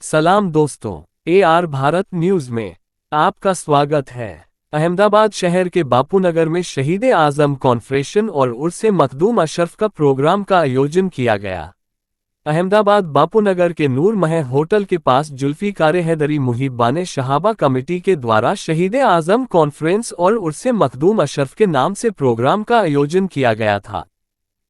सलाम दोस्तों, AR Bharat news में आपका स्वागत है। अहमदाबाद शहर के बापूनगर में शहीद आजम कॉन्फ्रेशन और उर्से मखदूम अशरफ का प्रोग्राम का आयोजन किया गया। अहमदाबाद बापूनगर के नूर महल होटल के पास जुल्फिकार हैदरी मुहिब्बाने शहाबा कमेटी के द्वारा शहीद आजम कॉन्फ्रेंस और उर्से मखदूम अशरफ के नाम से प्रोग्राम का आयोजन किया गया था,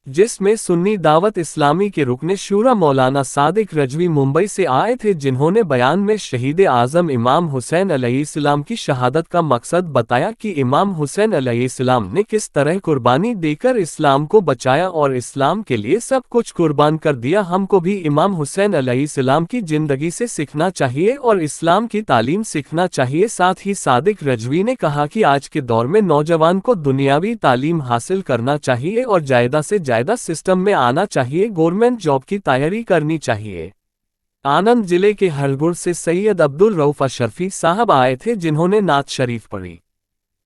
जिसमें सुन्नी दावत इस्लामी के रुकने शूरा मौलाना सादिक रजवी मुंबई से आए थे, जिन्होंने बयान में शहीद आजम इमाम हुसैन अलैहिस्सलाम की शहादत का मकसद बताया कि इमाम हुसैन अलैहिस्सलाम ने किस तरह कुर्बानी देकर इस्लाम को बचाया और इस्लाम के लिए सब कुछ कुर्बान कर दिया। हमको भी इमाम हुसैन अलैहिस्सलाम की जिंदगी से सीखना चाहिए और इस्लाम की तालीम सीखना चाहिए। साथ ही सादिक रजवी ने कहा कि आज के दौर में नौजवान को दुनियावी तालीम हासिल करना चाहिए और ज्यादा से ज्यादा सिस्टम में आना चाहिए, गवर्नमेंट जॉब की तैयारी करनी चाहिए। आनंद जिले के हरगुड़ से सैयद अब्दुल रऊफ अशरफी साहब आए थे, जिन्होंने नात शरीफ पढ़ी।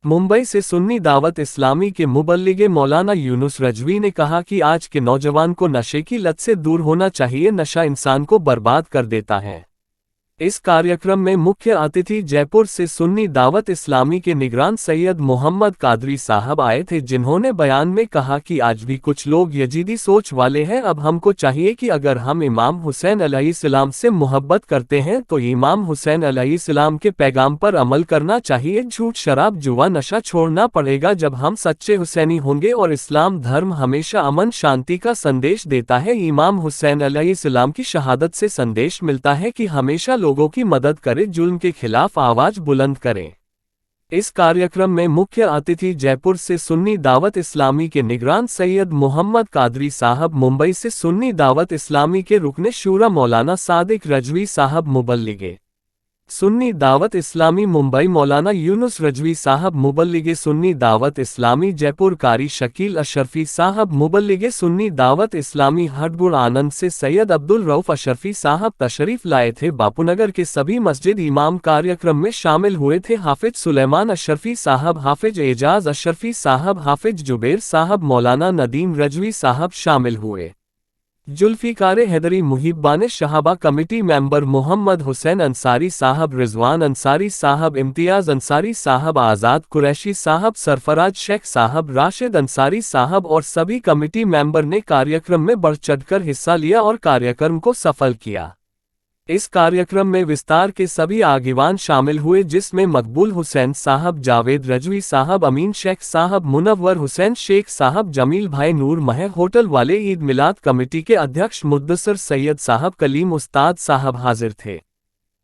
मुंबई से सुन्नी दावत इस्लामी के मुबल्लिगे मौलाना यूनुस रजवी ने कहा कि आज के नौजवान को नशे की लत से दूर होना चाहिए, नशा इंसान को बर्बाद कर देता है। इस कार्यक्रम में मुख्य अतिथि जयपुर से सुन्नी दावत इस्लामी के निगरान सैयद मोहम्मद कादरी साहब आए थे, जिन्होंने बयान में कहा कि आज भी कुछ लोग यजीदी सोच वाले हैं। अब हमको चाहिए कि अगर हम इमाम हुसैन अलैहिस्सलाम से मोहब्बत करते हैं तो इमाम हुसैन अलैहिस्सलाम के पैगाम पर अमल करना चाहिए। झूठ, शराब, जुआ, नशा छोड़ना पड़ेगा जब हम सच्चे हुसैनी होंगे। और इस्लाम धर्म हमेशा अमन शांति का संदेश देता है। इमाम हुसैन अलैहिस्सलाम की शहादत से संदेश मिलता है कि हमेशा लोगों की मदद करें, जुल्म के खिलाफ आवाज बुलंद करें। इस कार्यक्रम में मुख्य अतिथि जयपुर से सुन्नी दावत इस्लामी के निगरान सैयद मोहम्मद कादरी साहब, मुंबई से सुन्नी दावत इस्लामी के रुकने शूरा मौलाना सादिक रजवी साहब मुबल्लिगे सुन्नी दावत इस्लामी मुंबई मौलाना यूनुस रजवी साहब मुबल्लिगे सुन्नी दावत इस्लामी जयपुर कारी शकील अशरफी साहब मुबल्लिगे सुन्नी दावत इस्लामी हरगुड़ आनंद से सैयद अब्दुल रऊफ अशरफी साहब तशरीफ लाए थे। बापूनगर के सभी मस्जिद इमाम कार्यक्रम में शामिल हुए थे। हाफिज सुलेमान अशरफी साहब, हाफिज एजाज अशरफी साहब, हाफिज जुबैर साहब, मौलाना नदीम रजवी साहब शामिल हुए। जुल्फिकार हैदरी मुहिब्बाने शहाबा कमेटी मेंबर मोहम्मद हुसैन अंसारी साहब, रिजवान अंसारी साहब, इम्तियाज अंसारी साहब, आज़ाद कुरैशी साहब, सरफराज शेख साहब, राशिद अंसारी साहब और सभी कमेटी मेंबर ने कार्यक्रम में बढ़ चढ़कर हिस्सा लिया और कार्यक्रम को सफल किया। इस कार्यक्रम में विस्तार के सभी आगीवान शामिल हुए, जिसमें मकबूल हुसैन साहब, जावेद रजवी साहब, अमीन शेख साहब, मुनव्वर हुसैन शेख साहब, जमील भाई, नूर महल होटल वाले, ईद मिलाद कमेटी के अध्यक्ष मुद्दसर सैयद साहब, कलीम उस्ताद साहब हाजिर थे।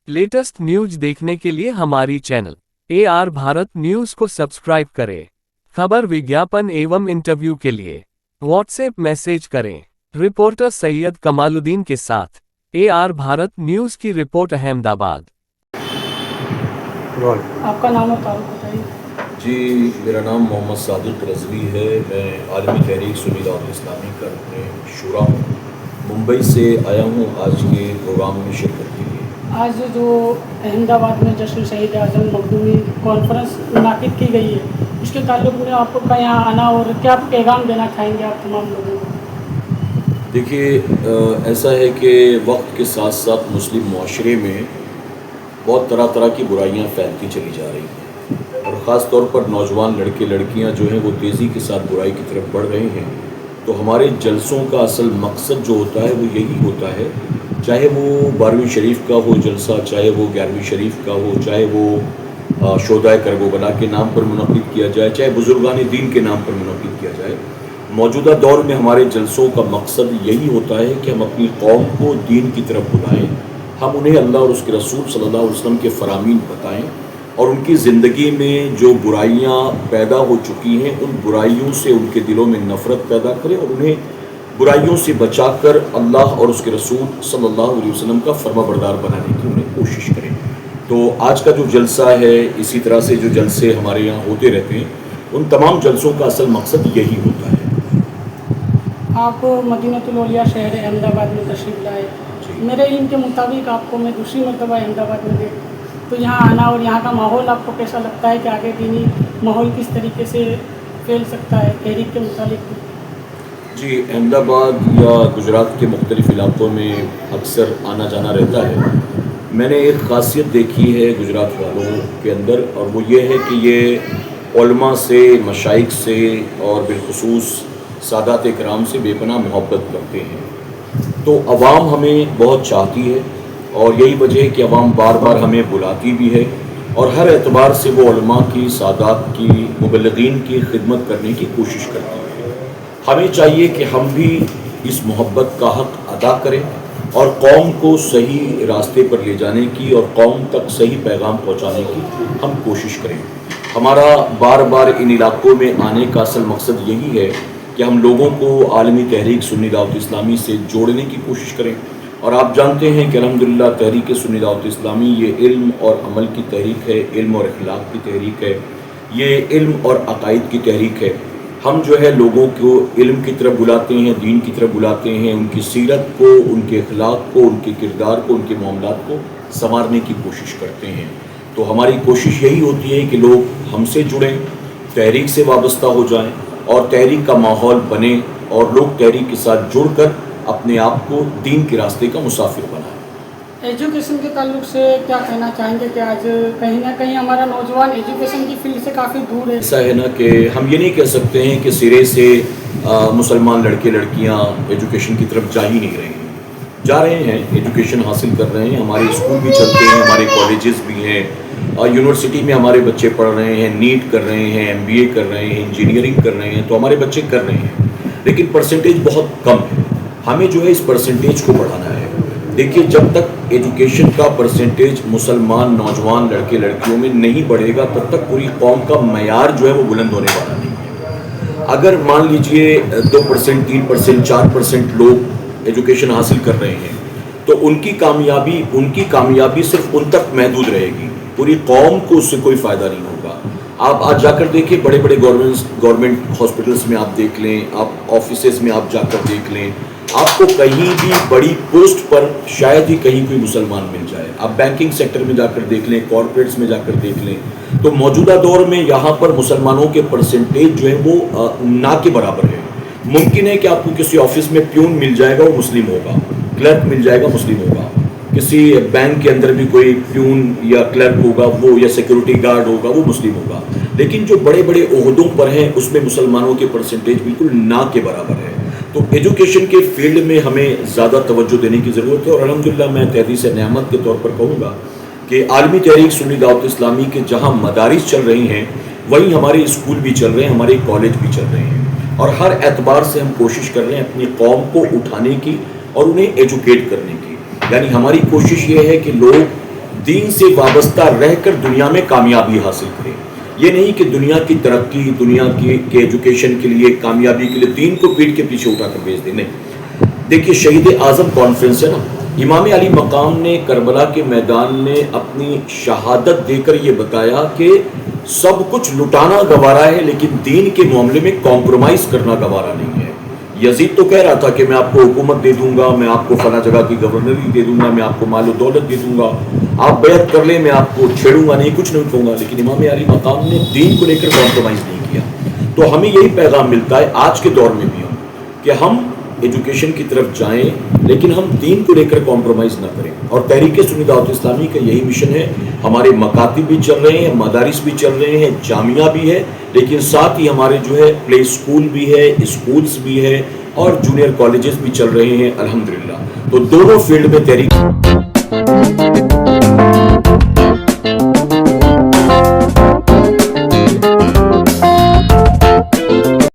लेटेस्ट न्यूज देखने के लिए हमारी चैनल AR भारत न्यूज को सब्सक्राइब करें। खबर, विज्ञापन एवं इंटरव्यू के लिए व्हाट्सएप मैसेज करें। रिपोर्टर सैयद कमालुद्दीन के साथ AR भारत न्यूज की रिपोर्ट, अहमदाबाद। आपका नाम और तारुफ बताइए। जी, मेरा नाम मोहम्मद सादिक रजवी है। मैं आलमी तहरीक सुन्नी दावत इस्लामी का अपने शुरा हूँ। मुंबई से आया हूँ आज के प्रोग्राम में शिरकत के लिए। आज जो अहमदाबाद में जश्न शहीद आजम मखदूमी कॉन्फ्रेंस मुनाकिद की गई है, उसके ताल्लुक में आपका यहाँ आना और क्या पैगाम देना चाहेंगे आप तमाम लोगों को? देखिए, ऐसा है कि वक्त के साथ साथ मुस्लिम मुआशरे में बहुत तरह तरह की बुराइयां फैलती चली जा रही हैं और ख़ास तौर पर नौजवान लड़के लड़कियां जो हैं वो तेज़ी के साथ बुराई की तरफ बढ़ रहे हैं। तो हमारे जलसों का असल मकसद जो होता है वो यही होता है, चाहे वो 12वीं शरीफ का हो जलसा, चाहे वो 11वीं शरीफ का हो, चाहे वो शोदाए करबला के नाम पर मुनक़िद किया जाए, चाहे बुज़ुर्गान दीन के नाम पर मुनक़िद किया जाए। मौजूदा दौर में हमारे जलसों का मकसद यही होता है कि हम अपनी कौम को दीन की तरफ बुलाएं, हम उन्हें अल्लाह और उसके रसूल सल्लल्लाहु अलैहि वसल्लम के फ़रामीन बताएं और उनकी ज़िंदगी में जो बुराइयां पैदा हो चुकी हैं उन बुराइयों से उनके दिलों में नफ़रत पैदा करें और उन्हें बुराइयों से बचाकर अल्लाह और उसके रसूल सल्लल्लाहु अलैहि वसल्लम का फर्माबरदार बनाने की उन्हें कोशिश करें। तो आज का जो जलसा है, इसी तरह से जो जलसे हमारे यहाँ होते रहते हैं, उन तमाम जलसों का असल मकसद यही होता है। आप मदीनतुल औलिया शहर अहमदाबाद में तशरीफ़ लाए। मेरे इल्म के मुताबिक आपको मैं दूसरी मरतबा अहमदाबाद में देख, तो यहाँ आना और यहाँ का माहौल आपको कैसा लगता है कि आगे दीनी माहौल किस तरीके से फैल सकता है तहरीक के मुतालिक? जी, अहमदाबाद या गुजरात के मुख्तलिफ़ इलाक़ों में अक्सर आना जाना रहता है میں نے ایک خاصیت دیکھی ہے گجرات والوں کے اندر، اور وہ یہ ہے کہ یہ علماء سے، مشائخ سے اور بالخصوص سادات کرام سے بے پناہ محبت کرتے ہیں. تو عوام ہمیں بہت چاہتی ہے، اور یہی وجہ ہے کہ عوام بار بار ہمیں بلاتی بھی ہے، اور ہر اعتبار سے وہ علماء کی، سادات کی، مبلغین کی خدمت کرنے کی کوشش کرتی ہے. ہمیں چاہیے کہ ہم بھی اس محبت کا حق ادا کریں اور قوم کو صحیح راستے پر لے جانے کی اور قوم تک صحیح پیغام پہنچانے کی ہم کوشش کریں. ہمارا بار بار ان علاقوں میں آنے کا اصل مقصد یہی ہے کہ ہم لوگوں کو عالمی تحریک سنی دعوت اسلامی سے جوڑنے کی کوشش کریں. اور آپ جانتے ہیں کہ الحمدللہ تحریک سنی دعوت اسلامی یہ علم اور عمل کی تحریک ہے، علم اور اخلاق کی تحریک ہے، یہ علم اور عقائد کی تحریک ہے. ہم جو ہے لوگوں کو علم کی طرف بلاتے ہیں، دین کی طرف بلاتے ہیں، ان کی سیرت کو، ان کے اخلاق کو، ان کے کردار کو، ان کے معاملات کو سنوارنے کی کوشش کرتے ہیں. تو ہماری کوشش یہی ہوتی ہے کہ لوگ ہم سے جڑیں، تحریک سے وابستہ ہو جائیں اور تحریک کا ماحول بنے، اور لوگ تحریک کے ساتھ جڑ کر اپنے آپ کو دین کے راستے کا مسافر بنائیں. ایجوکیشن کے تعلق سے کیا کہنا چاہیں گے کہ آج کہیں نہ کہیں ہمارا نوجوان ایجوکیشن کی فیلڈ سے کافی دور ہے؟ ایسا ہے نا کہ ہم یہ نہیں کہہ سکتے ہیں کہ سرے سے مسلمان لڑکے لڑکیاں ایجوکیشن کی طرف جا ہی نہیں رہے ہیں. جا رہے ہیں، ایجوکیشن حاصل کر رہے ہیں، ہمارے اسکول بھی چلتے ہیں، ہمارے کالجز بھی ہیں، اور یونیورسٹی میں ہمارے بچے پڑھ رہے ہیں، نیٹ کر رہے ہیں، MBA کر رہے ہیں، انجینئرنگ کر رہے ہیں. تو ہمارے بچے کر رہے ہیں، لیکن پرسنٹیج بہت کم ہے. ہمیں جو ہے اس پرسنٹیج کو بڑھانا ہے. دیکھیے، جب تک ایجوکیشن کا پرسنٹیج مسلمان نوجوان لڑکے لڑکیوں میں نہیں بڑھے گا، تب تک پوری قوم کا معیار جو ہے وہ بلند ہونے والا نہیں ہے. اگر مان لیجئے 2%، 3%، 4% لوگ ایجوکیشن حاصل کر رہے ہیں، تو ان کی کامیابی صرف ان تک محدود رہے گی، پوری قوم کو اس سے کوئی فائدہ نہیں ہوگا. آپ آج جا کر دیکھیں، بڑے بڑے گورنمنٹ ہاسپٹلس میں آپ دیکھ لیں، آپ آفیسز میں آپ جا کر دیکھ لیں، آپ کو کہیں بھی بڑی پوسٹ پر شاید ہی کہیں کوئی مسلمان مل جائے. آپ بینکنگ سیکٹر میں جا کر دیکھ لیں، کارپوریٹس میں جا کر دیکھ لیں، تو موجودہ دور میں یہاں پر مسلمانوں کے پرسنٹیج جو ہے وہ نہ کے برابر ہے. ممکن ہے کہ آپ کو کسی آفس میں پیون مل جائے گا، وہ مسلم ہوگا، کلرک مل جائے گا، مسلم ہوگا، کسی بینک کے اندر بھی کوئی پیون یا کلرک ہوگا وہ، یا سیکورٹی گارڈ ہوگا، وہ مسلم ہوگا. لیکن جو بڑے بڑے عہدوں پر ہیں اس میں مسلمانوں کے پرسنٹیج بالکل نہ کے برابر ہے. تو ایجوکیشن کے فیلڈ میں ہمیں زیادہ توجہ دینے کی ضرورت ہے. اور الحمدللہ میں تحدیث نعمت کے طور پر کہوں گا کہ عالمی تحریک سنی دعوت اسلامی کے جہاں مدارس چل رہی ہیں، وہیں ہمارے اسکول بھی چل رہے ہیں، ہمارے کالج بھی چل رہے ہیں، اور ہر اعتبار سے ہم کوشش کر رہے ہیں اپنی قوم کو اٹھانے کی اور انہیں ایجوکیٹ کرنے کی. یعنی ہماری کوشش یہ ہے کہ لوگ دین سے وابستہ رہ کر دنیا میں کامیابی حاصل کریں. یہ نہیں کہ دنیا کی ترقی، دنیا کی ایجوکیشن کے لیے، کامیابی کے لیے دین کو پیٹ کے پیچھے اٹھا کر بھیج دیں. نہیں. دیکھیے، شہید اعظم کانفرنس ہے نا، امام علی مقام نے کربلا کے میدان میں اپنی شہادت دے کر یہ بتایا کہ سب کچھ لٹانا گوارا ہے، لیکن دین کے معاملے میں کمپرومائز کرنا گوارا نہیں ہے. یزید تو کہہ رہا تھا کہ میں آپ کو حکومت دے دوں گا، میں آپ کو فلاں جگہ کی گورنری دے دوں گا، میں آپ کو مال و دولت دے دوں گا، آپ بیعت کر لیں، میں آپ کو چھیڑوں گا نہیں، کچھ نہیں کہوں گا. لیکن امام علی مقام نے دین کو لے کر کمپرومائز نہیں کیا. تو ہمیں یہی پیغام ملتا ہے آج کے دور میں بھی کہ ہم ایجوکیشن کی طرف جائیں، لیکن ہم دین کو لے کر کمپرومائز نہ کریں. اور تحریک سنی دعوت اسلامی کا یہی مشن ہے. ہمارے مکاتب بھی چل رہے ہیں، مدارس بھی چل رہے ہیں، جامعہ بھی ہے، لیکن ساتھ ہی ہمارے جو ہے پلے اسکول بھی ہے، اسکولز بھی ہے، اور جونیئر کالجز بھی چل رہے ہیں الحمدللہ. تو دونوں فیلڈ میں تحریک